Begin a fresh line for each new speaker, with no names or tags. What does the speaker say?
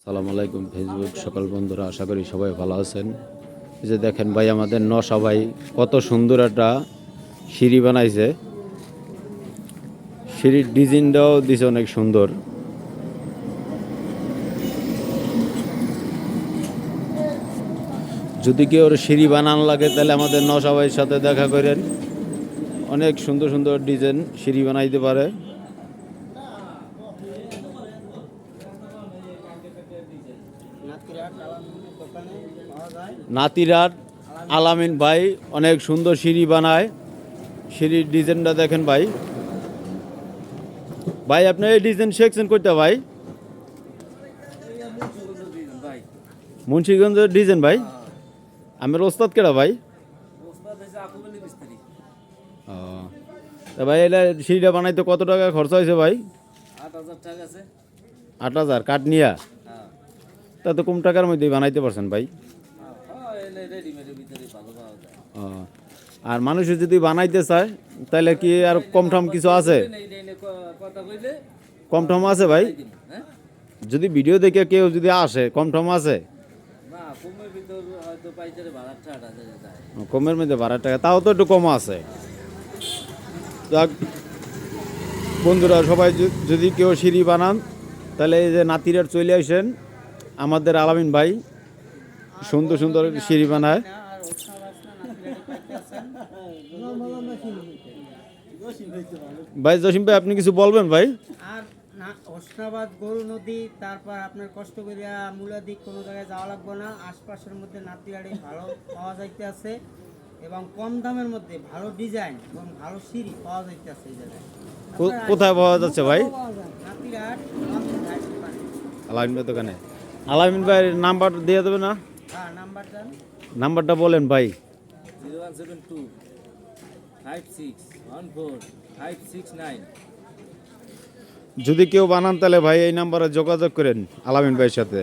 সালাম আলাইকুম ফেসবুক সকল বন্ধুরা, আশা করি সবাই ভালো আছেন। এই যে দেখেন ভাই, আমাদের নশা ভাই কত সুন্দর একটা সিঁড়ি বানাইছে। সিঁড়ির ডিজাইনটাও দিছে অনেক সুন্দর। যদি কেউ ওর সিঁড়ি বানানো লাগে তাহলে আমাদের নশা ভাইয়ের সাথে দেখা করেন। অনেক সুন্দর সুন্দর ডিজাইন সিঁড়ি বানাইতে পারে। নাতিরাট আলামিন ভাই অনেক সুন্দর সিঁড়ি বানায়। সিঁড়ির ডিজাইনটা দেখেন ভাই। ভাই আপনি এই ডিজাইন শিখছেন করতে ভাই? মুন্সিগঞ্জের ডিজাইন ভাই। আমার ওস্তাদ কেডা ভাই? তা ভাই এটা সিঁড়িটা বানাইতে কত টাকা খরচা হয়েছে ভাই?
৮,০০০ টাকা আছে।
৮,০০০ কাঠ নিয়া? তা তো কম টাকার মধ্যেই বানাইতে পারছেন ভাই। আর মানুষ যদি বানাইতে চায় তাহলে কি আর কম টম কিছু আছে? কম টম আছে ভাই? যদি ভিডিও দেখে কেউ যদি আসে কম টম আছে? কমের মধ্যে ১২ টাকা, তাও তো একটু কম আছে। বন্ধুরা সবাই যদি কেউ সিঁড়ি বানান তাহলে এই যে নাতিরার চলে আসেন, আমাদের আলামিন ভাই সুন্দর সুন্দর সিঁড়ি বানায়। ভাই জসিম ভাই আপনি কিছু বলবেন ভাই?
আর না, হোসনাবাদ গরু নদী, তারপর আপনার কষ্ট করিয়া মূলাদিক কোনো জায়গায় যাওয়া লাগবে না। আশপাশের মধ্যে নাতিরাড়ি ভালো পাওয়া যাইতে আছে এবং কম দামের মধ্যে ভালো ডিজাইন এবং ভালো সিঁড়ি পাওয়া যাইতে আছে এই জায়গায়।
কোথায় পাওয়া যাচ্ছে ভাই?
নাতিরাট
আলামিন ভাই দোকানে। আলামিন ভাইয়ের নাম্বার দিয়ে দেবে না?
হ্যাঁ,
নাম্বারটা বলেন ভাই।
0172 5614 569।
যদি কেউ বানান তাহলে ভাই এই নাম্বারে যোগাযোগ করেন আলামিন ভাইয়ের সাথে।